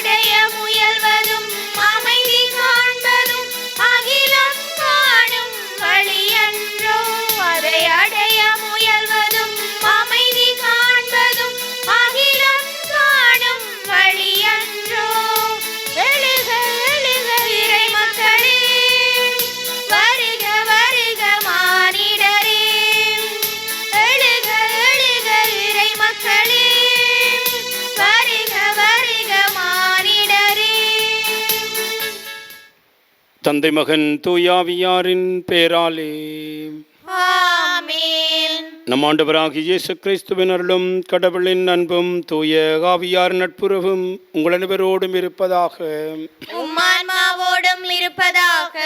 அடைய முயல்வதும் அமைதி காண்பதும் அகிலம் காணும் வழியன்றோ. அதை அடைய முயல்வதும் அமைதி காண்பதும் அகிலம் காணும் வழியன்றோ. எழுக எழுக இறை மக்களே, வருக வருக மானிடரே. எழுக எழுக இறை மக்களே, வருக வருக மானிடரே. தந்தை மகன் தூயாவியாரின் பேராலே ஆமென். நம் ஆண்டவராகிய இயேசு கிறிஸ்துவின் அருளும் கடவுளின் அன்பும் தூய ஆவியார் நட்புறவும் உங்கள் அனைவரோடும் இருப்பதாக. உம்மான்மாவோடும் இருப்பதாக.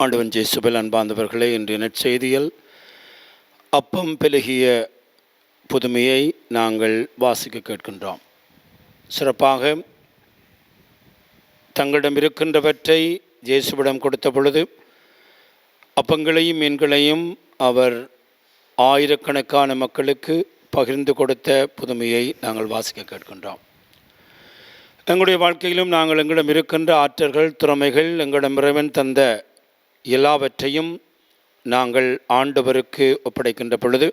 ஆண்டவன் இயேசுவில் அன்பார்ந்தவர்களே, இன்றைய நற்செய்தியில் அப்பம் பெருகிய புதுமையை நாங்கள் வாசிக்க கேட்கின்றோம். சிறப்பாக தங்களிடம் இருக்கின்றவற்றை இயேசுவிடம் கொடுத்த பொழுது அப்பங்களையும் மீன்களையும் அவர் ஆயிரக்கணக்கான மக்களுக்கு பகிர்ந்து கொடுத்த புதுமையை நாங்கள் வாசிக்க கேட்கின்றோம். எங்களுடைய வாழ்க்கையிலும் நாங்கள் எங்களிடம் இருக்கின்ற ஆற்றல்கள், திறமைகள், எங்களிடம் இறைவன் தந்த எல்லாவற்றையும் நாங்கள் ஆண்டவருக்கு ஒப்படைக்கின்ற பொழுது,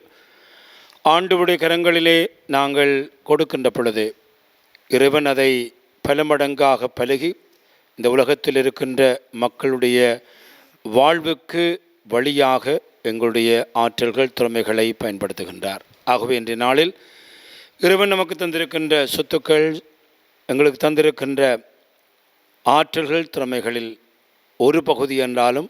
ஆண்டவருடைய கரங்களிலே நாங்கள் கொடுக்கின்ற பொழுது, இறைவன் அதை பல மடங்காக பழகி இந்த உலகத்தில் இருக்கின்ற மக்களுடைய வாழ்வுக்கு வழியாக எங்களுடைய ஆற்றல்கள், திறமைகளை பயன்படுத்துகின்றார். ஆகவே இன்றைய நாளில் இறைவன் நமக்கு தந்திருக்கின்ற சொத்துக்கள், எங்களுக்கு தந்திருக்கின்ற ஆற்றல்கள், திறமைகளில் ஒரு பகுதி என்றாலும்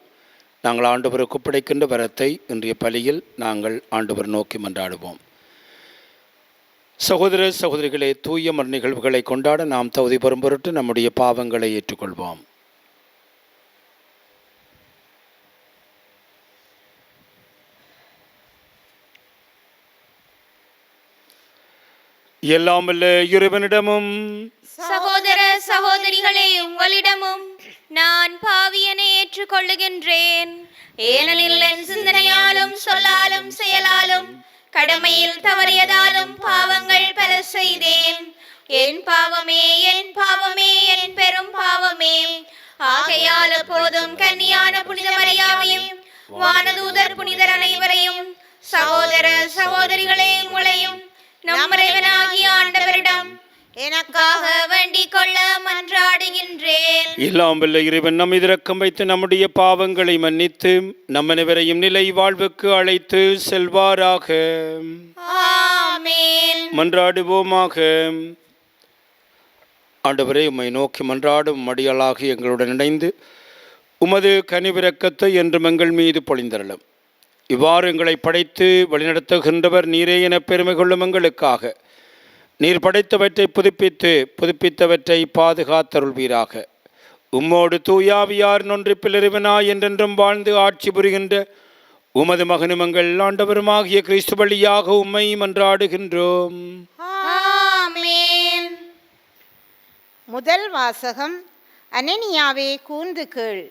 நாங்கள் ஆண்டவருக்கு ஒப்படைக்கின்ற வரத்தை இன்றைய பலியில் நாங்கள் ஆண்டவர் நோக்கி மன்றாடுவோம். சகோதர சகோதரிகளே, தூய மர் நிகழ்வுகளை கொண்டாட நாம் தகுதி பெறும் பொருட்டு நம்முடைய பாவங்களை ஏற்றுக்கொள்வோம். எல்லாம் வல்ல இறைவனிடமும் சகோதர சகோதரிகளே, உங்களிடமும் நான் பாவியனை ஏற்றுக்கொள்ளுகின்றேன். ஏனெனில் என் சிந்தனையாலும் சொல்லாலும் செயலாலும் கடமையில் தவறியதாலும் பாவங்கள் பல செய்தேன். என் பாவமே என் பாவமே என் பெரும் பாவமே. ஆகையால் எப்போதும் கன்னியான புனித மரியாவையும் வானதூதர் புனிதர் அனைவரையும் சகோதர சகோதரிகளே உங்களையும் நம் இறைவனாகிய ஆண்டவரிடம் எனக்காக வேண்டிக் கொள்ள மன்றாடுகின்றேன். எல்லாம் வல்ல இறைவன் நம் இரக்கம் வைத்து நம்முடைய பாவங்களை மன்னித்து நம் அனைவரையும் நிலை வாழ்வுக்கு அழைத்து செல்வாராக. ஆமென். மன்றாடுவோமாக. ஆண்டவரே, உம்மை நோக்கி மன்றாடும் மடியாளாகி எங்களுடன் இணைந்து உமது கனிவிரக்கத்தை என்றும் எங்கள் மீது பொழிந்தருளும். இவ்வாறு எங்களை படைத்து வழிநடத்துகின்றவர் நீரே என பெருமை கொள்ளும் எங்களுக்காக நீர் படைத்தவற்றை புதுப்பித்தவற்றை பாதுகாத்தருள்வீராக. உம்மோடு தூயாவியார் நொன்றிப்பில் இறைவனாய் என்றென்றும் வாழ்ந்து ஆட்சி புரிகின்ற உமது மகனும் எங்கள் ஆண்டவருமாகிய கிறிஸ்து வழியாக உம்மை மன்றாடுகின்றோம். ஆமென். முதல் வாசகம். அனனியாவே, கூர்ந்து கேள்.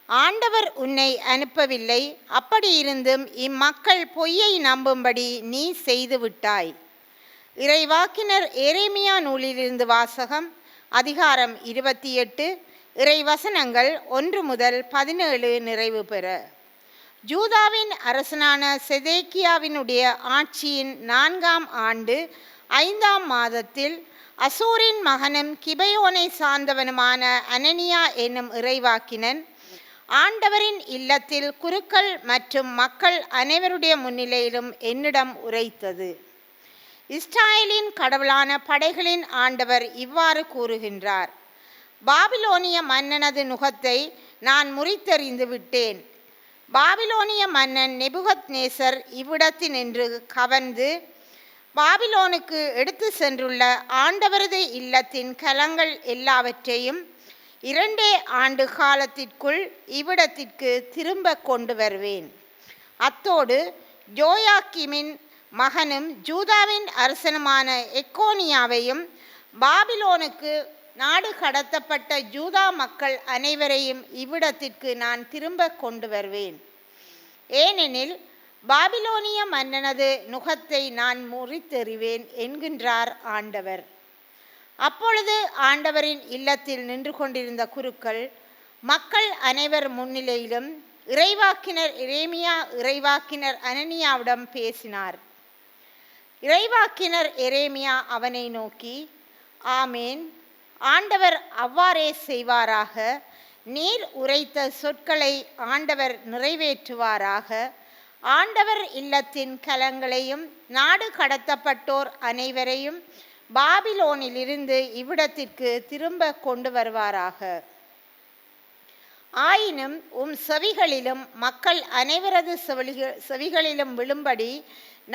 ஆண்டவர் உன்னை அனுப்பவில்லை, அப்படியிருந்தும் இம்மக்கள் பொய்யை நம்பும்படி நீ செய்து விட்டாய். இறைவாக்கினர் எரேமியா நூலிலிருந்து வாசகம். அதிகாரம் 28, இறைவசனங்கள் 1 முதல் 17 நிறைவு பெற. ஜூதாவின் அரசனான செதேக்கியாவினுடைய ஆட்சியின் 4ஆம் ஆண்டு 5ஆம் மாதத்தில் அசூரின் மகனும் கிபையோனை சார்ந்தவனுமான அனனியா என்னும் இறைவாக்கினன் ஆண்டவரின் இல்லத்தில் குருக்கள் மற்றும் மக்கள் அனைவருடைய முன்னிலையிலும் என்னிடம் உரைத்தது. இஸ்ராயேலின் கடவுளான படைகளின் ஆண்டவர் இவ்வாறு கூறுகின்றார்: பாபிலோனிய மன்னனது நுகத்தை நான் முறித்தெறிந்து விட்டேன். பாபிலோனிய மன்னன் நெபுகத்நேசர் இவ்விடத்தினின்று கவர்ந்து பாபிலோனுக்கு எடுத்து சென்றுள்ள ஆண்டவரது இல்லத்தின் கலங்கள் எல்லாவற்றையும் 2 ஆண்டு காலத்திற்குள் இவ்விடத்திற்கு திரும்ப கொண்டு வருவேன். அத்தோடு ஜோயாக்கிமின் மகனும் ஜூதாவின் அரசனுமான எக்கோனியாவையும் பாபிலோனுக்கு நாடு கடத்தப்பட்ட ஜூதா மக்கள் அனைவரையும் இவ்விடத்திற்கு நான் திரும்ப கொண்டு வருவேன். ஏனெனில் பாபிலோனிய மன்னனது நுகத்தை நான் முறித்தெறிவேன் என்கின்றார் ஆண்டவர். அப்பொழுது ஆண்டவரின் இல்லத்தில் நின்று கொண்டிருந்த குருக்கள் மக்கள் அனைவர் முன்னிலையிலும் இறைவாக்கினர் எரேமியா இறைவாக்கினர் அனனியாவிடம் பேசினார். இறைவாக்கினர் எரேமியா அவனை நோக்கி, ஆமேன், ஆண்டவர் அவ்வாறே செய்வாராக. நீர் உரைத்த சொற்களை ஆண்டவர் நிறைவேற்றுவாராக. ஆண்டவர் இல்லத்தின் கலங்களையும் நாடு கடத்தப்பட்டோர் அனைவரையும் பாபிலோனிலிருந்து இவ்விடத்திற்கு திரும்ப கொண்டு வருவாராக. ஆயினும் செவிகளிலும் மக்கள் அனைவரது செவிகளிலும் விழும்படி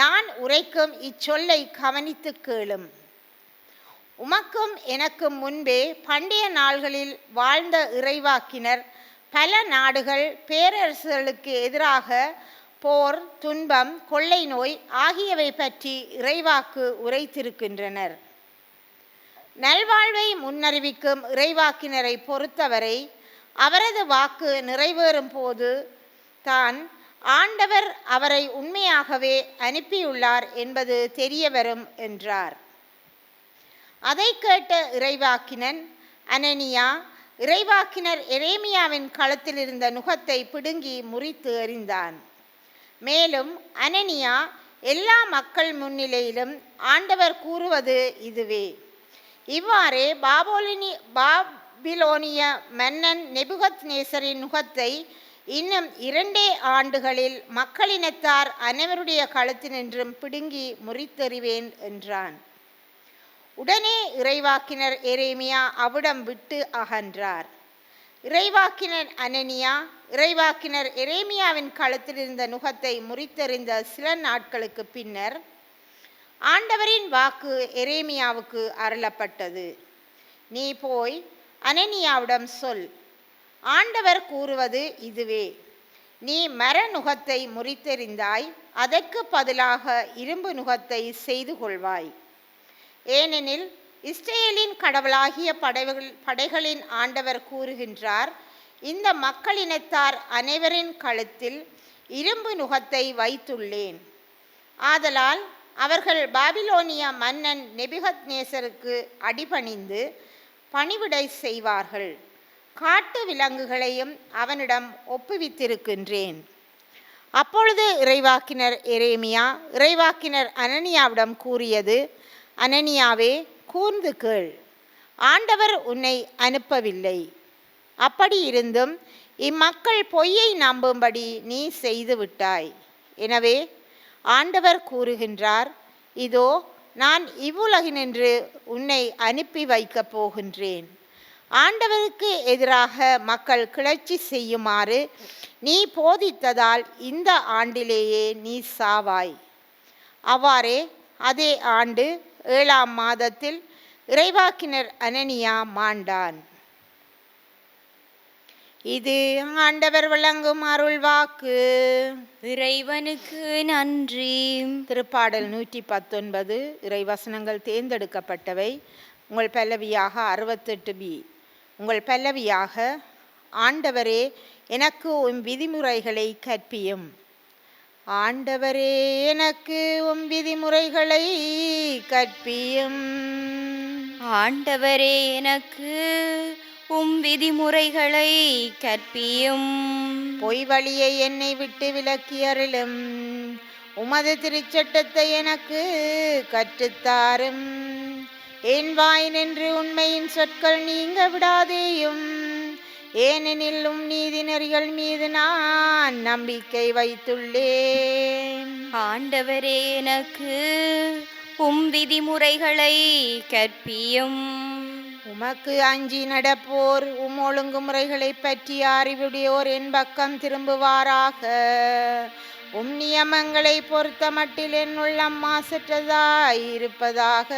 நான் உரைக்கும் இச்சொல்லை கவனித்து கேளும். உமக்கும் எனக்கும் முன்பே பண்டைய நாள்களில் வாழ்ந்த இறைவாக்கினர் பல நாடுகள் பேரரசுகளுக்கு எதிராக போர், துன்பம், கொள்ளை நோய் ஆகியவை பற்றி இறைவாக்கு உரைத்திருக்கின்றனர். நல்வாழ்வை முன்னறிவிக்கும் இறைவாக்கினரை பொறுத்தவரை அவரது வாக்கு நிறைவேறும் போது தான் ஆண்டவர் அவரை உண்மையாகவே அனுப்பியுள்ளார் என்பது தெரிய வரும் என்றார். அதை கேட்ட இறைவாக்கினன் அனனியா இறைவாக்கினர் எரேமியாவின் களத்தில் இருந்த நுகத்தை பிடுங்கி முறித்து எறிந்தான். மேலும் அனனியா எல்லா மக்கள் முன்னிலையிலும் ஆண்டவர் கூறுவது இதுவே: இவ்வாறே பாபிலோனிய மன்னன் நெபுகத்நேசரின் நுகத்தை இன்னும் 2 ஆண்டுகளில் மக்களினத்தார் அனைவருடைய களத்தினின்றும் பிடுங்கி முறித்தெறிவேன் என்றான். உடனே இறைவாக்கினர் எரேமியா அவ்விடம் விட்டு அகன்றார். இறைவாக்கினர் அனனியா இறைவாக்கினர் எரேமியாவின் களத்தில் இருந்த நுகத்தை முறித்தெறிந்த சில நாட்களுக்கு பின்னர் ஆண்டவரின் வாக்கு எரேமியாவுக்கு அருளப்பட்டது. நீ போய் அனனியாவிடம் சொல், ஆண்டவர் கூறுவது இதுவே: நீ மர நுகத்தை முறித்தெறிந்தாய், அதற்கு பதிலாக இரும்பு நுகத்தை செய்து கொள்வாய். ஏனெனில் இஸ்ரேலின் கடவுளாகிய படைகளின் ஆண்டவர் கூறுகின்றார், இந்த மக்களினத்தார் அனைவரின் கழுத்தில் இரும்பு நுகத்தை வைத்துள்ளேன். ஆதலால் அவர்கள் பாபிலோனிய மன்னன் நெபுகத்நேசருக்கு அடிபணிந்து பணிவிடை செய்வார்கள். காட்டு விலங்குகளையும் அவனிடம் ஒப்புவித்திருக்கின்றேன். அப்பொழுது இறைவாக்கினர் எரேமியா இறைவாக்கினர் அனனியாவிடம் கூறியது: அனனியாவே, கூர்ந்து கேள். ஆண்டவர் உன்னை அனுப்பவில்லை. அப்படி இருந்தும் இம்மக்கள் பொய்யை நம்பும்படி நீ செய்து விட்டாய். எனவே ஆண்டவர் கூறுகின்றார், இதோ நான் இவ்வுலகினின்று உன்னை அனுப்பி வைக்கப் போகின்றேன். ஆண்டவருக்கு எதிராக மக்கள் கிளர்ச்சி செய்யுமாறு நீ போதித்ததால் இந்த ஆண்டிலேயே நீ சாவாய். அவ்வாறே அதே ஆண்டு 7ஆம் மாதத்தில் இறைவாக்கினர் அனனியா மாண்டான். இது ஆண்டவர் வழங்கும் அருள் வாக்கு. இறைவனுக்கு நன்றி. திருப்பாடல் 119 இறைவசனங்கள் தேர்ந்தெடுக்கப்பட்டவை. உங்கள் பல்லவியாக 68B. உங்கள் பல்லவியாக: ஆண்டவரே, எனக்கு உம் விதிமுறைகளை கற்பியும். ஆண்டவரே, எனக்கு உம் விதிமுறைகளை கற்பியும். ஆண்டவரே, எனக்கு உம் விதிமுறைகளை கற்பியும். பொய் வழியை என்னை விட்டு விலக்கி அருளும். உமது திருச்சட்டத்தை எனக்கு கற்றுத்தாரும். என் வாய் நின்று உண்மையின் சொற்கள் நீங்க விடாதேயும். ஏனெனில் உம் நீதி நெறிகள் மீது நான் நம்பிக்கை வைத்துள்ளேன். ஆண்டவரே, எனக்கு உம் விதிமுறைகளை கற்பியும். உமக்கு அஞ்சி நடப்போர் உம் ஒழுங்குமுறைகளை பற்றி அறிவுடையோர் என் பக்கம் திரும்புவாராக. உம் நியமங்களை பொறுத்த மட்டில் என் உள்ளம் மாசற்றதாய் இருப்பதாக.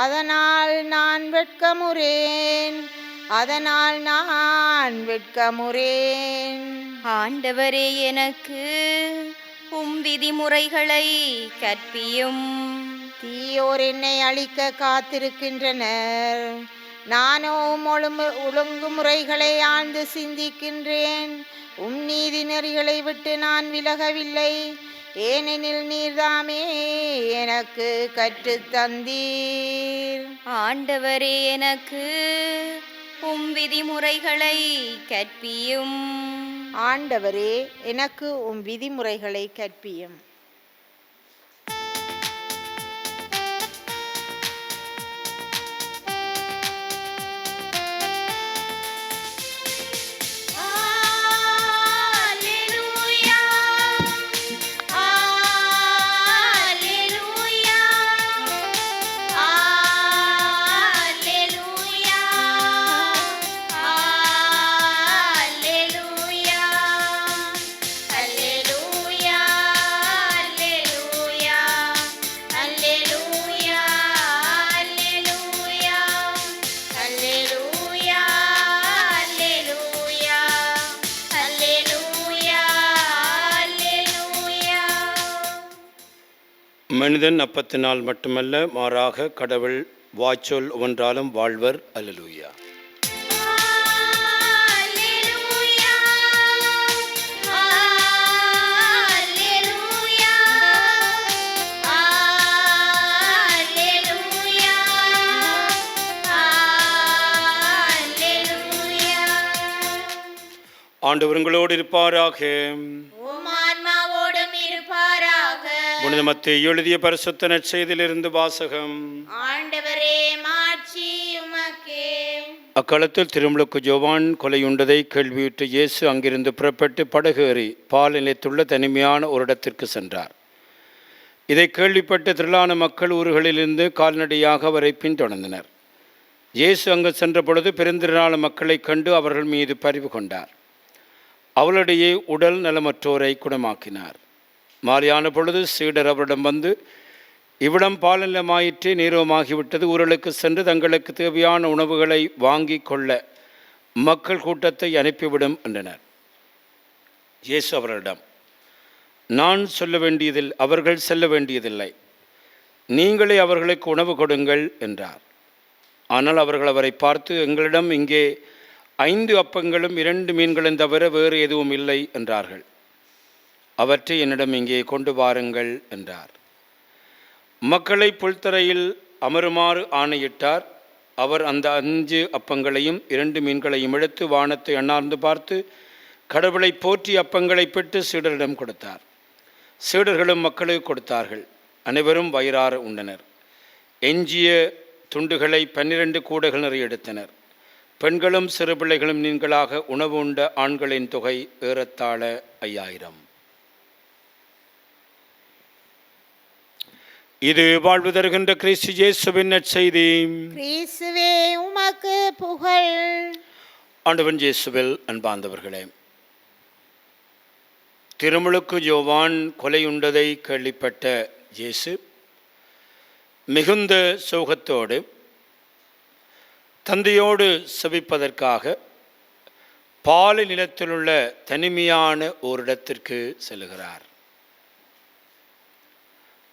அதனால் நான் வெட்கமுறேன். ஆண்டவரே, எனக்கு உம் விதிமுறைகளை கற்பியும். தீயோர் என்னை அழிக்க காத்திருக்கின்றனர். நானோ உம் ஒழுங்குமுறைகளை ஆழ்ந்து சிந்திக்கின்றேன். உம் நீதி நெறிகளை விட்டு நான் விலகவில்லை. ஏனெனில் நீர்தாமே எனக்கு கற்றுத் தந்தீர். ஆண்டவரே எனக்கு உம் விதிமுறைகளை கற்பியும். ஆண்டவரே எனக்கு உம் விதிமுறைகளை கற்பியும். மனிதன் அப்பத்தினால் மட்டுமல்ல, மாறாக கடவுள் வாய்ச்சொல் ஒன்றாலும் வாழ்வர். அல்லேலூயா. ஆண்டவர் உங்களோடு இருப்பாராக. புனித மத்தேயு எழுதிய பரிசுத்த நற்செய்தியிலிருந்து வாசகம். ஆண்டவரே மாட்சி உமக்கே. அக்காலத்தில் திருமுழுக்கு யோவான் கொலையுண்டதை கேள்வியுற்று இயேசு அங்கிருந்து புறப்பட்டு படகு ஏறி பால் நிலையத்துள்ள தனிமையான ஒரு இடத்திற்கு சென்றார். இதை கேள்விப்பட்டு திரளான மக்கள் ஊர்களிலிருந்து கால்நடையாக அவரை பின்தொடர்ந்தனர். இயேசு அங்கு சென்ற பொழுது பெருந்திரளான மக்களை கண்டு அவர்கள் மீது பரிவு கொண்டார். அவளிடையே உடல் நலமற்றோரை குணமாக்கினார். மாலையான பொழுது சீடர் அவரிடம் வந்து, இவ்விடம் பாலநிலமாயிற்றே, நீரவமாகிவிட்டது, ஊர்களுக்கு சென்று தங்களுக்கு தேவையான உணவுகளை வாங்கி கொள்ள மக்கள் கூட்டத்தை அனுப்பிவிடும் என்றனர். இயேசு அவர்களிடம், நான் அவர்கள் செல்ல வேண்டியதில்லை, நீங்களே அவர்களுக்கு உணவு கொடுங்கள் என்றார். ஆனால் அவர்கள் அவரை பார்த்து, எங்களிடம் இங்கே 5 அப்பங்களும் 2 மீன்களும் தவிர வேறு எதுவும் இல்லை என்றார்கள். அவற்றை என்னிடம் இங்கே கொண்டு வாருங்கள் என்றார். மக்களை புல்தரையில் அமருமாறு ஆணையிட்டார். அவர் அந்த 5 அப்பங்களையும் 2 மீன்களையும் எடுத்து வானத்தை அண்ணார்ந்து பார்த்து கடவுளை போற்றி அப்பங்களை பெற்று சீடரிடம் கொடுத்தார். சீடர்களும் மக்களுக்கு கொடுத்தார்கள். அனைவரும் வயிறார உண்டனர். எஞ்சிய துண்டுகளை 12 கூடைகள் நிறைய எடுத்தனர். பெண்களும் சிறு பிள்ளைகளும் நீங்களாக உணவு உண்ட ஆண்களின் தொகை ஏறத்தாழ 5000. இது வாழ்வு தருகின்ற கிறிஸ்து இயேசுவின் நற்செய்தி. கிறிஸ்துவே உமக்கு புகழ். ஆண்டவன் இயேசுவில் அன்பார்ந்தவர்களே, திருமுழுக்கு யோவான் கொலையுண்டதை கேள்விப்பட்ட இயேசு மிகுந்த சோகத்தோடு தந்தையோடு செபிப்பதற்காக பாலை நிலத்திலுள்ள தனிமையான ஓரிடத்திற்கு செல்கிறார்.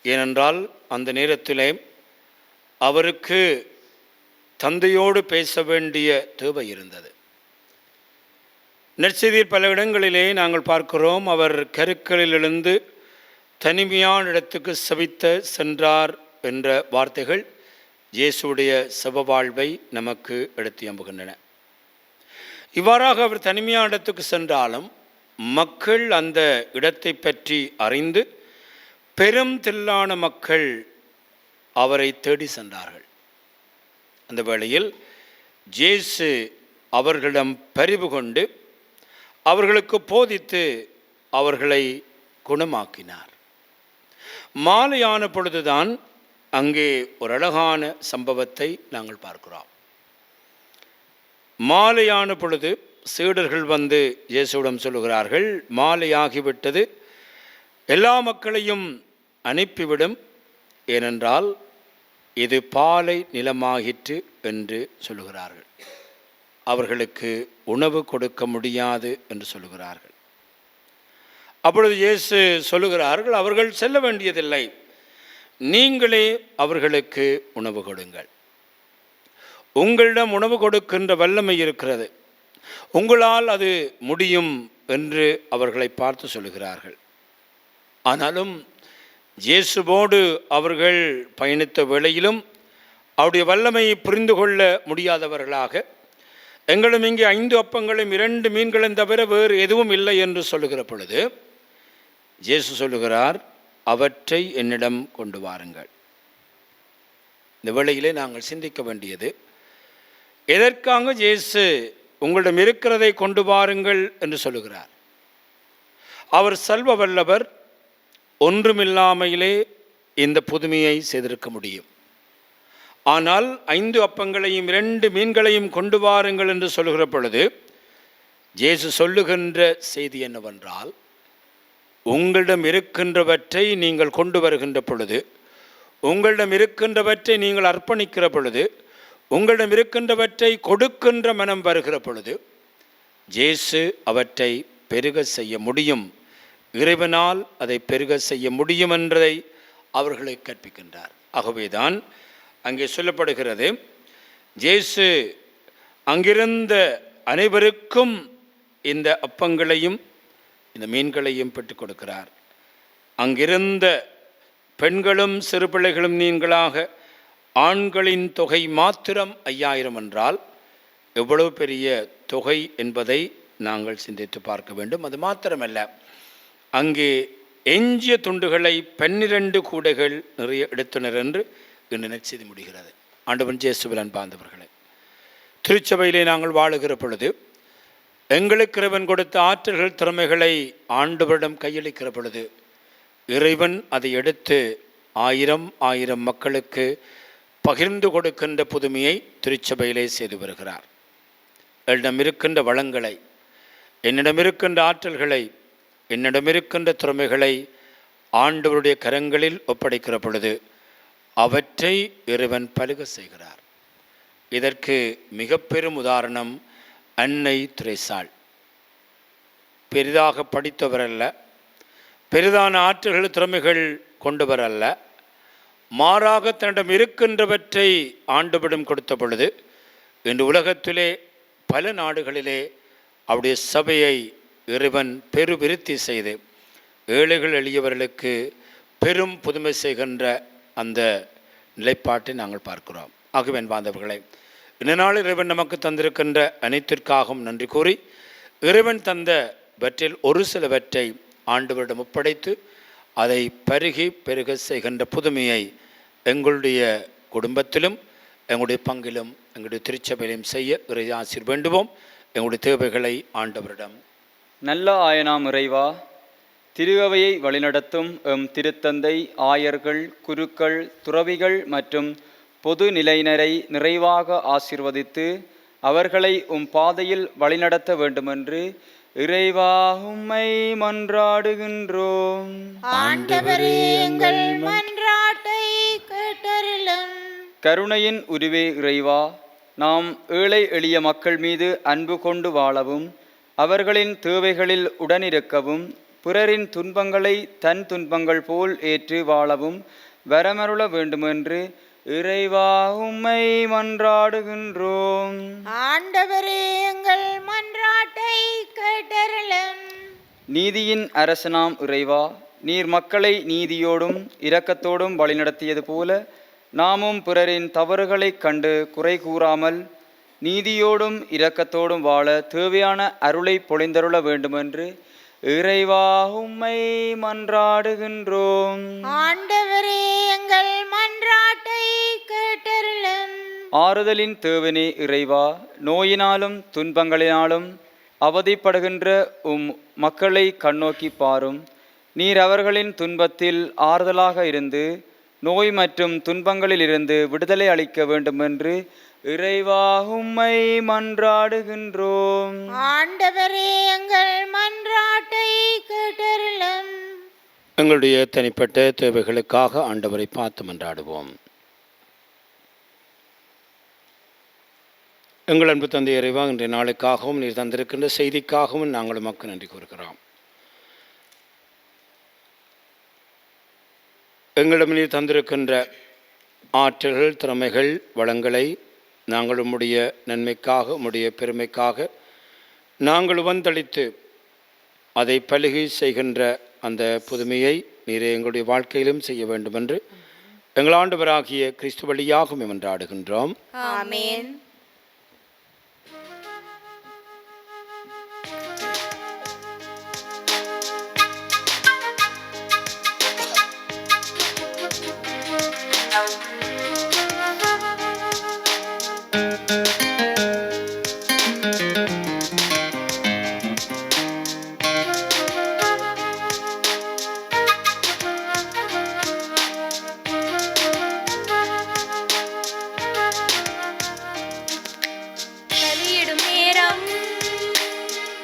ஏனென்றால் அந்த நேரத்திலே அவருக்கு தந்தையோடு பேச வேண்டிய தேவை இருந்தது. நற்செய்தியில் பல இடங்களிலே நாங்கள் பார்க்கிறோம், அவர் கருக்களிலிருந்து தனிமையான இடத்துக்கு சென்றார் என்ற வார்த்தைகள் இயேசுடைய செப வாழ்வை நமக்கு எடுத்து எம்புகின்றன. இவ்வாறாக அவர் தனிமையான இடத்துக்கு சென்றாலும் மக்கள் அந்த இடத்தை பற்றி அறிந்து பெரும் திரளான மக்கள் அவரை தேடி சென்றார்கள். அந்த வேளையில் இயேசு அவர்களிடம் பரிவு கொண்டு அவர்களுக்கு போதித்து அவர்களை குணமாக்கினார். மாலையான பொழுதுதான் அங்கே ஒரு அழகான சம்பவத்தை நாங்கள் பார்க்கிறோம். மாலையான பொழுது சீடர்கள் வந்து இயேசுவிடம் சொல்லுகிறார்கள், மாலையாகிவிட்டது, எல்லா மக்களையும் அனுப்பிவிடும், ஏனென்றால் இது பாலை நிலமாகிற்று என்று சொல்லுகிறார்கள். அவர்களுக்கு உணவு கொடுக்க முடியாது என்று சொல்லுகிறார்கள். அப்பொழுது இயேசு சொல்லுகிறார்கள், அவர்கள் செல்ல வேண்டியதில்லை, நீங்களே அவர்களுக்கு உணவு கொடுங்கள். உங்களிடம் உணவு கொடுக்கின்ற வல்லமை இருக்கிறது, உங்களால் அது முடியும் என்று அவர்களை பார்த்து சொல்லுகிறார்கள். ஆனாலும் இயேசுவோடு அவர்கள் பயணித்த வேளையிலும் அவருடைய வல்லமையை புரிந்து கொள்ள முடியாதவர்களாக, எங்களும் இங்கே 5 அப்பங்களும் 2 மீன்களும் தவிர வேறு எதுவும் இல்லை என்று சொல்லுகிற பொழுது இயேசு சொல்லுகிறார், அவற்றை என்னிடம் கொண்டு வாருங்கள். இந்த வேளையிலே நாங்கள் சிந்திக்க வேண்டியது, எதற்காக இயேசு உங்களிடம் இருக்கிறதை கொண்டு வாருங்கள் என்று சொல்லுகிறார்? அவர் சர்வ வல்லவர், ஒன்றுமில்லாமையிலே இந்த புதுமையை செய்திருக்க முடியும். ஆனால் 5 அப்பங்களையும் 2 மீன்களையும் கொண்டு வாருங்கள் என்று சொல்லுகிற பொழுது இயேசு சொல்லுகின்ற செய்தி என்னவென்றால், உங்களிடம் இருக்கின்றவற்றை நீங்கள் கொண்டு வருகின்ற பொழுது, உங்களிடம் இருக்கின்றவற்றை நீங்கள் அர்ப்பணிக்கிற பொழுது, உங்களிடம் இருக்கின்றவற்றை கொடுக்கின்ற மனம் வருகிற பொழுது இயேசு அவற்றை பெருக செய்ய முடியும். இறைவனால் அதை பெருக செய்ய முடியும் என்றதை அவர்களை கற்பிக்கின்றார். ஆகவேதான் அங்கே சொல்லப்படுகிறது, இயேசு அங்கிருந்த அனைவருக்கும் இந்த அப்பங்களையும் இந்த மீன்களையும் பெற்றுக் கொடுக்கிறார். அங்கிருந்த பெண்களும் சிறு பிள்ளைகளும் நீங்களாக ஆண்களின் தொகை மாத்திரம் 5000 என்றால் எவ்வளவு பெரிய தொகை என்பதை நாங்கள் சிந்தித்து பார்க்க வேண்டும். அது மாத்திரமல்ல, அங்கே எஞ்சிய துண்டுகளை 12 கூடைகள் நிறைய எடுத்தனர் என்று இன்று நற்செய்தி முடிகிறது. ஆண்டவன் இயேசுவில் அன்பார்ந்தவர்களே, திருச்சபையிலே நாங்கள் வாழுகிற பொழுது எங்களுக்கு இறைவன் கொடுத்த ஆற்றல்கள் திறமைகளை ஆண்டவரிடம் கையளிக்கிற பொழுது இறைவன் அதை எடுத்து 1000 மக்களுக்கு பகிர்ந்து கொடுக்கின்ற புதுமையை திருச்சபையிலே செய்து வருகிறார். என்னிடம் இருக்கின்ற வளங்களை, என்னிடம் இருக்கின்ற ஆற்றல்களை, என்னிடம் இருக்கின்ற திறமைகளை ஆண்டவருடைய கரங்களில் ஒப்படைக்கிற பொழுது அவற்றை இறைவன் பலுக செய்கிறார். இதற்கு மிக பெரும் உதாரணம் அன்னை திரேசாள். பெரிதாக படித்தவரல்ல, பெரிதான ஆற்றல்கள் திறமைகள் கொண்டவரல்ல, மாறாக தன்னிடம் இருக்கின்றவற்றை ஆண்டவரிடம் கொடுத்த பொழுது இன்று உலகத்திலே பல நாடுகளிலே அவருடைய சபையை இறைவன் பெருவிருத்தி செய்து ஏழைகள் எளியவர்களுக்கு பெரும் புதுமை செய்கின்ற அந்த நிலைப்பாட்டை நாங்கள் பார்க்கிறோம். ஆகவே அன்பார்ந்தவர்களே, இந்த நாள் இறைவன் நமக்கு தந்திருக்கின்ற அனைத்திற்காகவும் நன்றி கூறி, இறைவன் தந்தவற்றில் ஒரு சிலவற்றை ஆண்டவரிடம் ஒப்படைத்து அதை பருகி பெருக செய்கின்ற புதுமையை எங்களுடைய குடும்பத்திலும் எங்களுடைய பங்கிலும் எங்களுடைய திருச்சபையிலும் செய்ய இறை ஆசீர் வேண்டுவோம். எங்களுடைய தேவைகளை ஆண்டவரிடம். நல்ல ஆயனாம் இறைவா, திருவையை வழிநடத்தும் எம் திருத்தந்தை, ஆயர்கள், குருக்கள், துறவிகள் மற்றும் பொது நிலையினரை நிறைவாக ஆசீர்வதித்து அவர்களை உம் பாதையில் வழிநடத்த வேண்டுமென்று இறைவா உம்மை மன்றாடுகின்றோம். ஆண்டவரே, எங்கள் மன்றாட்டை கேட்டருளும். கருணையின் உருவே இறைவா, நாம் ஏழை எளிய மக்கள் மீது அன்பு கொண்டு வாழவும், அவர்களின் தேவைகளில் உடனிருக்கவும், பிறரின் துன்பங்களை தன் துன்பங்கள் போல் ஏற்று வாழவும் வரமருள வேண்டுமென்று இறைவா உம்மை மன்றாடுகின்றோம். ஆண்டவரே, எங்கள் மன்றாட்டை கேட்டருளும். நீதியின் அரசனாம் இறைவா, நீர் மக்களை நீதியோடும் இரக்கத்தோடும் வழிநடத்தியது போல நாமும் பிறரின் தவறுகளைக் கண்டு குறை கூறாமல் நீதியோடும் இரக்கத்தோடும் வாழ தேவையான அருளை பொழிந்தருள வேண்டுமென்று இறைவா உம்மை மன்றாடுகின்றோம். ஆண்டவரே, எங்கள் மன்றாட்டை கேட்டருளும். ஆறுதலின் தேவனே இறைவா, நோயினாலும் துன்பங்களினாலும் அவதிப்படுகின்ற உம் மக்களை கண்ணோக்கி பாரும். நீர் அவர்களின் துன்பத்தில் ஆறுதலாக இருந்து நோய் மற்றும் துன்பங்களிலிருந்து விடுதலை அளிக்க வேண்டுமென்று இறைவா உம்மை மன்றாடுகின்றோம். ஆண்டவரே, எங்கள் மன்றாட்டை கேட்டருளும். எங்களுடைய தனிப்பட்ட தேவைகளுக்காக ஆண்டவரை பார்த்து மன்றாடுவோம். எங்கள் அன்பு தந்தை இறைவா, இன்றைய நாளுக்காகவும் நீர் தந்திருக்கின்ற செய்திக்காகவும் நாங்கள் உமக்கு நன்றி கூறுகிறோம். எங்களிடம் நீர் தந்திருக்கின்ற ஆற்றல்கள், திறமைகள், வளங்களை நாங்கள் உம்முடைய நன்மைக்காக, உம்முடைய பெருமைக்காக நாங்கள் உவந்தளித்து அதை பலுகி செய்கின்ற அந்த புதுமையை நீரே எங்களுடைய வாழ்க்கையிலும் செய்ய வேண்டும் என்று எங்கள் ஆண்டவராகிய கிறிஸ்து வழியாக மன்றாடுகின்றோம். ஆமென். பலியிடும் நேரம்,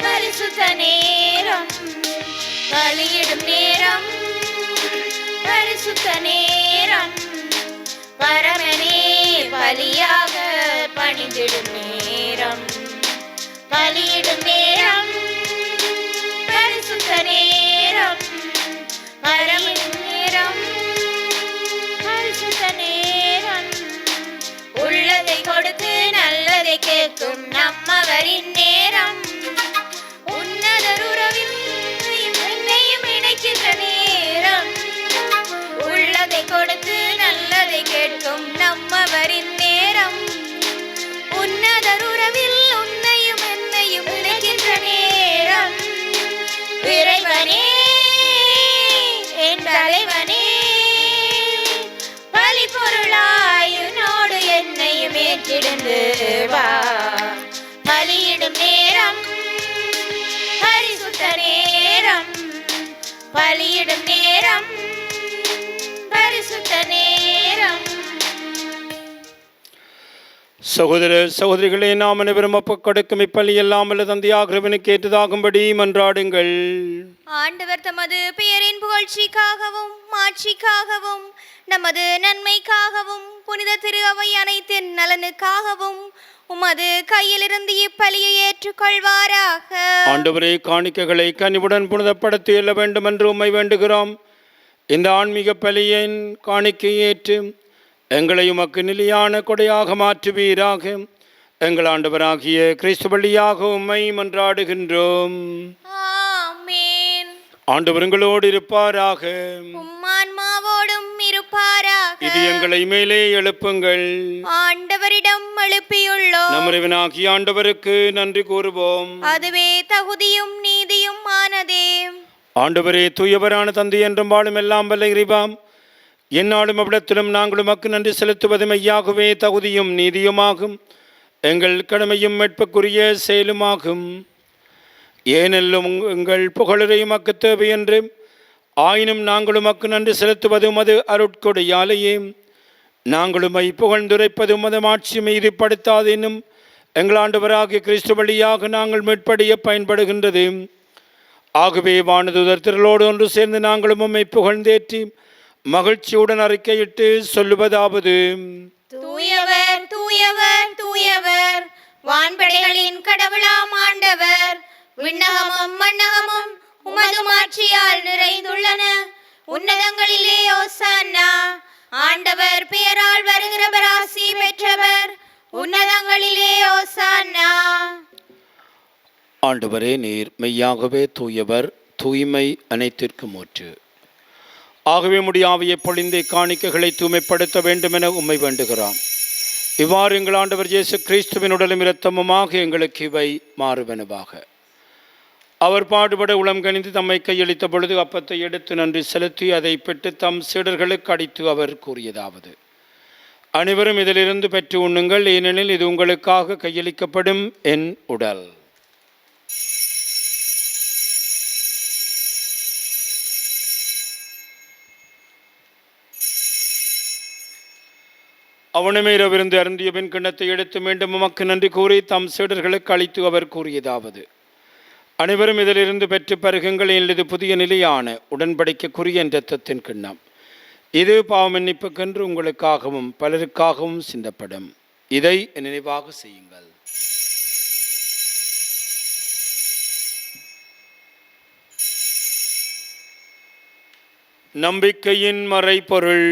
பரிசுத்த நேரம், பலியிடும் நேரம், பரிசுத்த நேரம், பரமனே பலியாக பணிந்திடும் நேரம், பலியிடும் நேரம், பரிசுத்த நேரம், பரமனின் நேரம், பரிசுத்த நேரம், உள்ளதை கொடுத்து நல்லதை கேட்கும் நம்மவரின் நேரம், உன்னதர் உறவில் என்னையும் இணைக்கின்ற நேரம், உள்ளதை கொடுத்து நல்லதை கேட்கும் நம்மவரின் நேரம், உன்னதர் உறவில் உன்னையும் என்னையும் இணைக்கின்ற நேரம், இறைவனே என் தலைவனே பலி பொருளாய் உன்னோடு என்னையும் ஏற்றிடுந்து வா, பலியிடும் நேரம், பரிசுத்த நேரம், பலியிடும் நேரம், பரிசுத்த நேரம். சகோதர சகோதரிகளே, நாம் அனைவரும் ஒப்புக் கொடுக்கும் இப்பலி இல்லாமல் தந்தையாகிறவனுக்கு ஏற்றதாகும்படி மன்றாடுங்கள். ஆண்டவர் தமது பெயரின் புகழ்ச்சிக்காகவும் மாட்சிக்காகவும் நமது நன்மைக்காகவும் புனித திரு அவை அனைத்தின் நலனுக்காகவும் உமது கையிலிருந்து இப்பலியை ஏற்றுக்கொள்வாராக. ஆண்டவரே, காணிக்கைகளை கனிவுடன் புனிதப்படுத்தி எல்ல வேண்டும் என்று உம்மை வேண்டுகிறோம். இந்த ஆன்மீக பலியின் காணிக்கை ஏற்று எங்களை உமக்கு நிலையான கொடையாக மாற்றுவீராக. எங்கள் ஆண்டவராகிய கிறிஸ்து வழியாக உம்மை மன்றாடுகின்றோம். ஆமென். ஆண்டவர் எங்களோடு இருப்பாராக. உம்மான்மாவோடும் இருப்பாராக. இது எங்களை மேலே எழுப்புங்கள். ஆண்டவரிடம் எழுப்பியுள்ளோம். நம் இறைவனாகிய ஆண்டவருக்கு நன்றி கூறுவோம். அதுவே தகுதியும் நீதியும் ஆனதே. ஆண்டவரே, தூயவரான தந்தை என்றும் வாழும் எல்லாம் வல்ல இறைவாம், எந்நாளும் அவ்விடத்திலும் நாங்கள் உமக்கு நன்றி செலுத்துவது மெய்யாகவே தகுதியும் நீதியுமாகும், எங்கள் கடமையும் மீட்புக்குரிய செயலுமாகும். ஏனெல்லும் எங்கள் புகழரை உமக்கு தேவை என்று ஆயினும் நாங்கள் உமக்கு நன்றி செலுத்துவது உமது அருட்கொடையாலேயே. நாங்கள் உம்மை புகழ்ந்துரைப்பது உமது ஆட்சி மீதுபடுத்தாதேனும் எங்கள் ஆண்டவராகிய கிறிஸ்து வழியாக நாங்கள் மீட்படைய பயன்படுகின்றது. ஆகவே வானதூதர் திரளோடு ஒன்று சேர்ந்து நாங்களும் உம்மை புகழ்ந்தேற்றி மகிழ்ச்சியுடன் அறிக்கையிட்டு சொல்லுவதாவது: தூயவர் தூயவர் தூயவர், வான்படைகளின் கடவுளாம் ஆண்டவர். விண்ணகமும் மண்ணகமும் உமது மாட்சியால் நிறைந்துள்ளன. உன்னதங்களிலே ஓசன்னா. ஆண்டவர் பெயரால் வருகிறவர் ஆசி பெற்றவர். உன்னதங்களிலே ஓசன்னா. ஆண்டவரே, நீர் மெய்யாகவே தூயவர், தூய்மை அனைத்திற்கும் ஊற்று. ஆகவே முடியாவியை பொழிந்த காணிக்கைகளை தூய்மைப்படுத்த வேண்டும் என உம்மை வேண்டுகிறோம். இவ்வாறு எங்கள் ஆண்டவர் இயேசு கிறிஸ்துவின் உடலும் இரத்தமுமாக எங்களுக்கு இவை மாறுவனவாக. அவர் பாடுபட உளம் கனிந்து தம்மை கையளித்த பொழுது அப்பத்தை எடுத்து நன்றி செலுத்தி அதை பெற்று தம் சீடர்களுக்கு அடித்து அவர் கூறியதாவது: அனைவரும் இதிலிருந்து பெற்று உண்ணுங்கள், ஏனெனில் இது உங்களுக்காக கையளிக்கப்படும் என் உடல். அவனுமே இரவிருந்து அருந்திய பின் கிண்ணத்தை எடுத்து மீண்டும் உமக்கு நன்றி கூறி தம் சீடர்களுக்கு அளித்து அவர் கூறியதாவது: அனைவரும் இதிலிருந்து பெற்று பருகுங்கள், இது புதிய நிலையான உடன்படிக்கைக்குரிய இரத்தத்தின் கிண்ணம். இது பாவமன்னிப்புக்கென்று உங்களுக்காகவும் பலருக்காகவும் சிந்தப்படும். இதை நினைவாக செய்யுங்கள். நம்பிக்கையின் மறைபொருள்.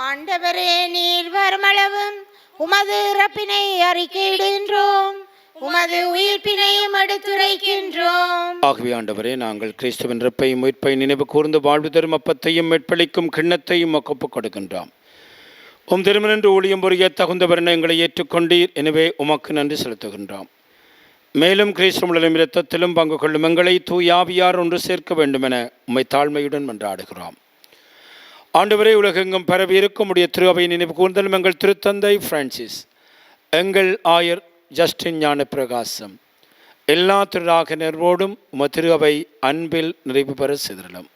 ஆண்டவரே, நீர் வருமளவும் உமது இறப்பினை அறிக்கையிடுகின்றோம். உமது உயிர்ப்பினையும் எடுத்துரைக்கின்றோம். ஆகவே ஆண்டவரே, நாங்கள் கிறிஸ்துவின் இறப்பையும் உயிர்ப்பையும் நினைவு கூர்ந்து வாழ்வு தரும் அப்பத்தையும் மீட்பளிக்கும் கிண்ணத்தையும் ஒப்புக் கொடுக்கின்றோம். உம் திருமணன்று ஊழியம் புரிய தகுந்தவரென எங்களை ஏற்றுக்கொண்டீர். எனவே உமக்கு நன்றி செலுத்துகின்றோம். மேலும் கிறிஸ்துவின் இரத்தத்திலும் பங்கு கொள்ளும் எங்களை தூயாவியார் ஒன்று சேர்க்க வேண்டுமென உம்மை தாழ்மையுடன் மன்றாடுகிறோம். ஆண்டவரே, உலகெங்கும் பரவி இருக்கும் உடைய திரு அவை நினைவு கூர்ந்தலும் எங்கள் திருத்தந்தை பிரான்சிஸ், எங்கள் ஆயர் ஜஸ்டின் ஞான பிரகாசம், எல்லா திருராகனரோடும் திரு அவை அன்பில் நிறைவு பெற செய்திடலாம்.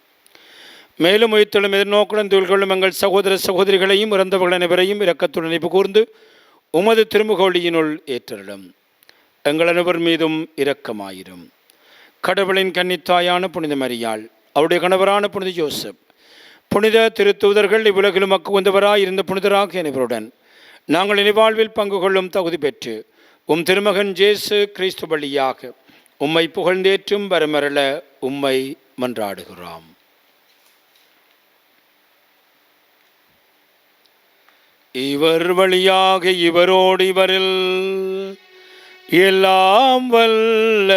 மேலும் உயிர்த்தெழும் எதிர்நோக்குடன் தொழில்களும் எங்கள் சகோதர சகோதரிகளையும் இறந்தவர்கள் அனைவரையும் இரக்கத்துடன் நினைவு கூர்ந்து உமது திருமுகொழியினுள் ஏற்றலும். எங்கள் அனைவர் மீதும் இரக்கமாயிரும். கடவுளின் கன்னித்தாயான புனித மரியாள், அவருடைய கணவரான புனித யோசப், புனித திருத்தூதர்கள், இவ்வுலகிலும் மக்குவந்தவராய் இருந்த புனிதராக அனைவருடன் நாங்கள் இனிவாழ்வில் பங்கு கொள்ளும் தகுதி பெற்று உம் திருமகன் இயேசு கிறிஸ்து வழியாக உம்மை புகழ்ந்தேற்றும் வரமரள உம்மை மன்றாடுகிறோம். இவர் வழியாக இவரோடு இவரில் எல்லாம் வல்ல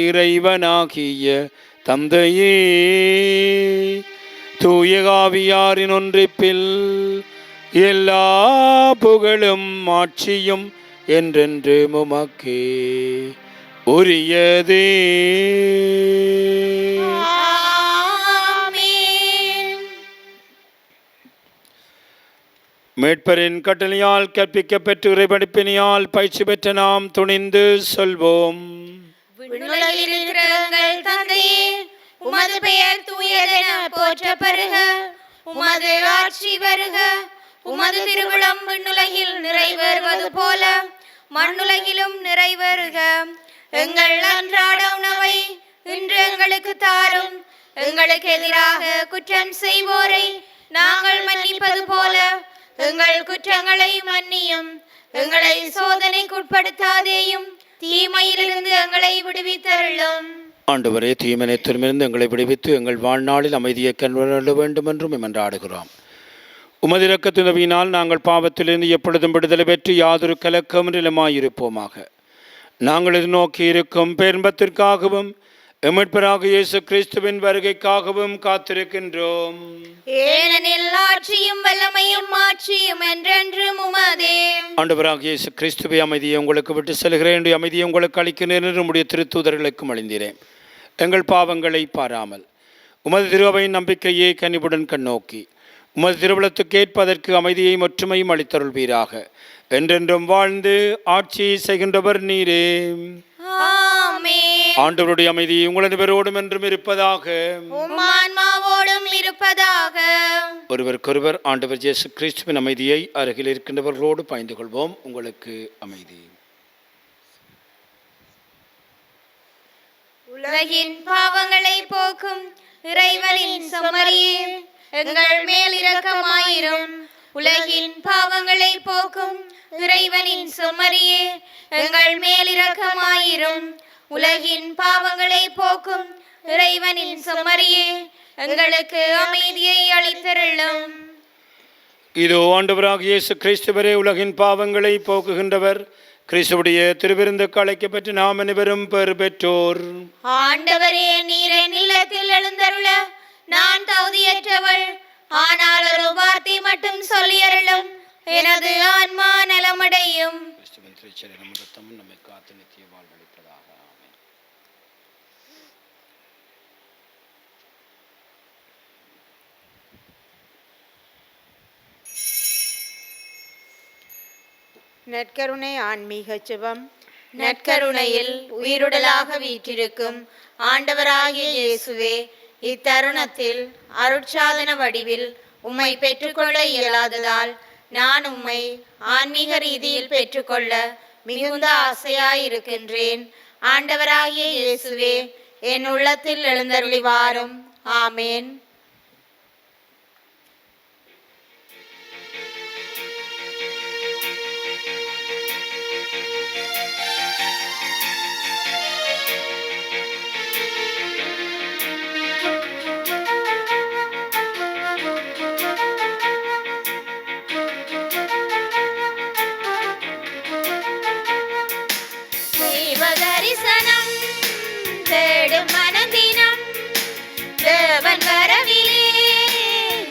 இறைவனாகிய தந்தையே, தூய ஆவியாரின் ஒன்றிப்பில் எல்லா புகழும் ஆட்சியும் என்றென்று உமக்கே உரியதே. மீட்பரின் கட்டளையால் கற்பிக்கப்பெற்று இறைபடிப்பினியால் பயிற்சி பெற்ற நாம் துணிந்து சொல்வோம். விண்ணுலகில் இருக்கிற எங்கள் தந்தையே, உமது பெயர் தூயதென போற்றப் பெறுக. உமது ஆட்சி வருக. உமது திருவுளம் விண்ணுலகில் நிறைவேறுவது போல மண்ணுலகிலும் நிறைவேறுக. எங்கள் அன்றாட உணவை இன்று எங்களுக்கு தாரும். எங்களுக்கு எதிராக குற்றம் செய்வோரை நாங்கள் மன்னிப்பது போல எங்கள் குற்றங்களை மன்னியும். எங்களை சோதனைக்குட்படுத்தாதேயும், தீமையிலிருந்து எங்களை விடுவித்தருளும். ஆண்டவரே, தீமனைத்திலுமிருந்து எங்களை விடுவித்து எங்கள் வாழ்நாளில் அமைதியை கண்வரல வேண்டும் என்றும் மன்றாடுகிறோம். உமது இரக்கத்தின் உதவியினால் நாங்கள் பாவத்திலிருந்து எப்பொழுதும் விடுதலை பெற்று யாதொரு கலக்கமில்லாயிருப்போமாக. நாங்கள் எதிர்நோக்கி இருக்கும் பேரின்பத்திற்காகவும் எமட்பராக இயேசு கிறிஸ்துவின் வருகைக்காகவும் காத்திருக்கின்றோம். ஏனெனில் ஆட்சியும் வல்லமையும் மாட்சியும் என்றென்றும் உமதே. ஆண்டவராக இயேசு கிறிஸ்துவை, அமைதியை உங்களுக்கு விட்டு செல்கிறேன், அமைதியை உங்களுக்கு அளிக்கிறேன் என்று நம்முடைய திருத்தூதர்களுக்கும் அழிந்தேன். எங்கள் பாவங்களை பாராமல் உமது திருவையின் நம்பிக்கையை கனிவுடன் கண்ணோக்கி உமது திருவுளத்துக்கு ஏற்பதற்கு அமைதியையும் ஒற்றுமையும் அளித்தருள்வீராக. என்றென்றும் வாழ்ந்து ஆட்சி செய்கின்றவர் நீரே. ஆமென். ஆண்டவருடைய அமைதி உங்கள் அனைவரோடும் என்றும் இருப்பதாக. உம் ஆன்மாவோடும் இருப்பதாக. ஒருவருக்கொருவர் ஆண்டவர் இயேசு கிறிஸ்துவின் அமைதியை அருகில் இருக்கின்றவர்களோடு பகிர்ந்து கொள்வோம். உங்களுக்கு அமைதி. உலகின் பாவங்களை போக்கும் இறைவனின் செம்மறியே, எங்கள் மேல் இரக்கமாயிரும். உலகின் பாவங்களை போக்கும் இறைவனின் செம்மறியே, எங்கள் மேல் இரக்கமாயிரும். உலகின் பாவங்களை போக்கும் இறைவனின் செம்மறியே, எங்களுக்கு அமைதியை அளித்தருளும். இதோ ஆண்டவராக இயேசு கிறிஸ்துவரே, உலகின் பாவங்களை போக்குகின்றவர். கிறிஸ்துவுடைய திருவிருந்துக்கு அழைக்கப்பட்டு நாம் அனைவரும் பெறு பெற்றோர். ஆண்டவரே, நீர் என் இல்லத்தில் எழுந்தருள நான் தகுதியற்றவள். ஆனால் ஒரு வார்த்தை மட்டும் சொல்லியருளும், எனது ஆன்மா நலமடையும். நம்மை காத்து நித்திய வாழ்வளிப்பதாக. ஆமென். நற்கருணை ஆன்மீக ஜெபம். நற்கருணையில் உயிருடலாக வீற்றிருக்கும் ஆண்டவராகிய இயேசுவே, இத்தருணத்தில் அருட்சாதன வடிவில் உம்மை பெற்றுக்கொள்ள இயலாததால் நான் உம்மை ஆன்மீக ரீதியில் பெற்றுக்கொள்ள மிகுந்த ஆசையாயிருக்கின்றேன். ஆண்டவராகிய இயேசுவே, என் உள்ளத்தில் எழுந்தருளி வாரும். ஆமேன். தரிசனம் தேடும் மனதினம் தேவன் வரவிலே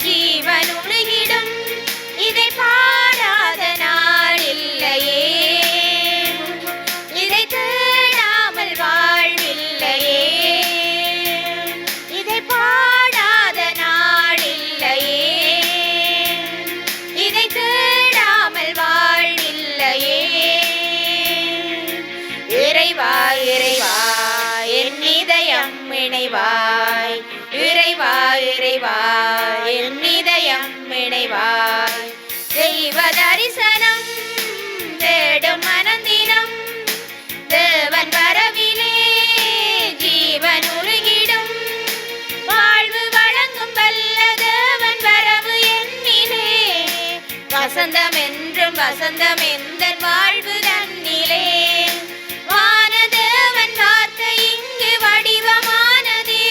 ஜீவன் உருகிடும். இதை பாடாத நாள் இல்லையே, இதை தேடாமல் வாழ்வில்லையே. இதை பாடாத நாள் இல்லையே, இதை தேடாமல் வாழ்வில்லையே. இறைவா இறைவா என் இதயம் இணைவாய், இறைவா இறைவா என் இதயம் இணைவாய். தெய்வ தரிசனம் தேடும் மனதினம் தேவன் வரவிலே ஜீவன் உருகிடும். வாழ்வு வழங்கும் வல்ல தேவன் வரவு என்னிலே, வசந்தம் என்றும் வசந்தம் எந்தன் வாழ்வு தன்னிலே. வானதேவன் வார்த்தை இங்கு வடிவமானதே,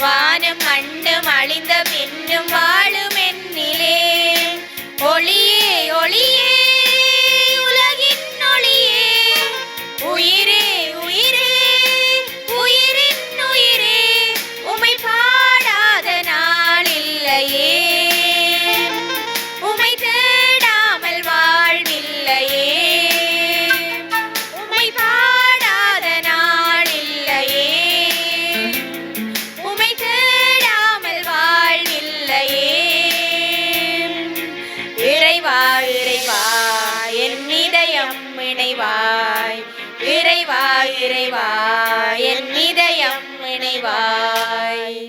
வானம் மண்ணும் அழிந்த பின்னும் வாழும் என்னிலே. ஒளியே ஒளியே உலகின் ஒளியே, உயிரே உயிரே உயிரின் உயிரே, உமை பாடாத நாள் இல்லையே, உமை தேடாமல் வாழ்வில்லையே. உமை பாடாத நாள் இல்லையே, உமை தேடாமல் வாழ்வில்லையே. இறைவா இறைவா என் இதயம் இணைவாய், இறைவா இறைவா என் இதயம் இணைவாய்.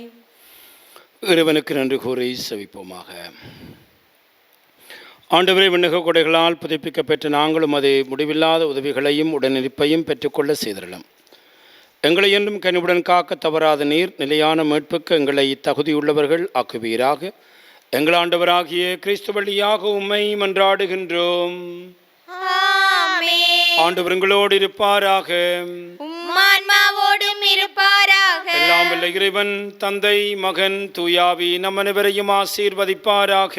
இறைவனுக்கு நன்றி கூறி செவிப்போமாக. ஆண்டவரே, விண்ணக கொடைகளால் புதுப்பிக்கப்பெற்ற நாங்களும் அது முடிவில்லாத உதவிகளையும் உடனிருப்பையும் பெற்றுக்கொள்ள செய்திடலாம். எங்களை என்றும் கனிவுடன் காக்க தவறாத நீர் நிலையான மீட்புக்கு எங்களை தகுதியுள்ளவர்கள் ஆக்குவீராக. எங்கள் ஆண்டவராகிய கிறிஸ்து வழியாக உம்மை மன்றாடுகின்றோம். ஆமென். ஆண்டவர் உங்களோடு இருப்பாராக. உம்மான்மாவோடும் இருப்பாராக. எல்லாம் வல்ல இறைவன் தந்தை மகன் தூயாவி நம் அனைவரையும் ஆசீர்வதிப்பாராக.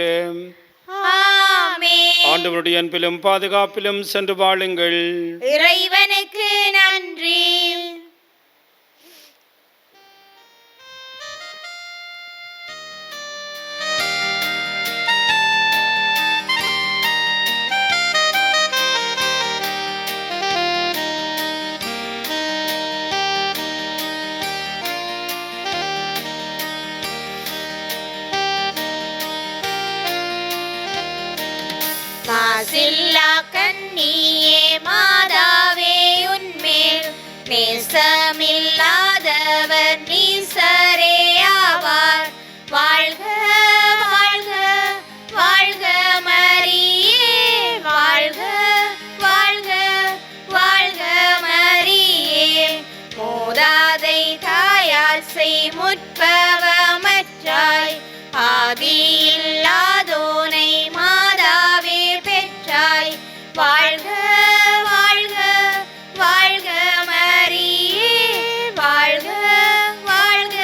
ஆமென். ஆண்டவருடைய அன்பிலும் பாதுகாப்பிலும் சென்று வாழுங்கள். இறைவனுக்கு நன்றி. மாசில்லா கன்னியே மாதாவே, உன்மேல் நேசமில்லாதவர் நீசரே ஆவார். வாழ்க வாழ்க வாழ்க மரியே, வாழ்க வாழ்க வாழ்க மரியே. மூதாதை தாயார் செய் முற்பவமற்றாய், ஆதியில்லாதோனை மாதாவே பெற்றாய். வாழ்க வாழ்க வாழ்க மரியே, வாழ்க வாழ்க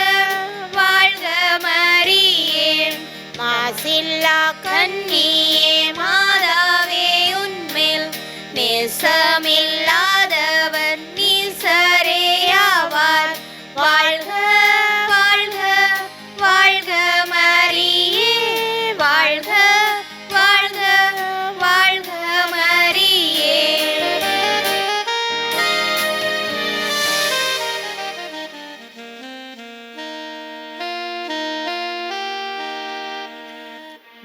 வாழ்க மரியே. மாசில்லா கன்னியே மாதாவே, உன்மேல் நேசமில்லாதவர் நீசரே ஆவார். வாழ்க வாழ்க வாழ்க மரியே, வாழ்க வாழ்க வாழ்க மரியே.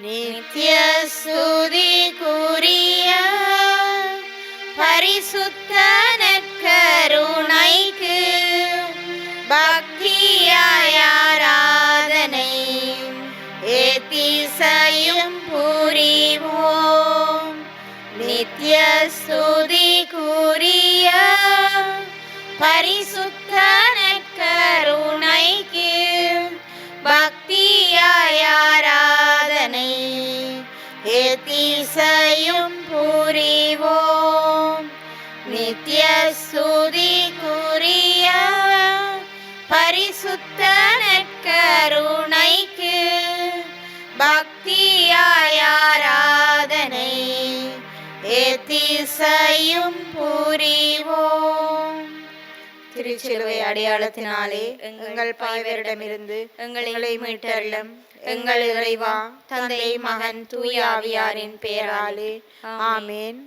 நித்ய ஸ்துதிக்குரிய பரிசுத்த நற்கருணைக்கு பக்தியாய் ஆராதனை ஏத்திசையும் புரிவோம். நித்ய ஸ்துதிக்குரிய பரிசுத்த நற்கருணைக்கு பக்தியாய் ஆராதனை ஏத்திசையும் புரிவோம். நித்ய ஸ்துதிக்குரிய பரிசுத்த நற்கருணைக்கு பக்தியாய் ஆராதனை ஏத்திசையும் புரிவோம். திருச்சிலுவை அடையாளத்தினாலே எங்கள் பாய்வரிடமிருந்து எங்களை மீட்டருளும். எங்கள் இறைவா, தந்தை, மகன், தூய ஆவியாரின் பெயராலே ஆமேன்.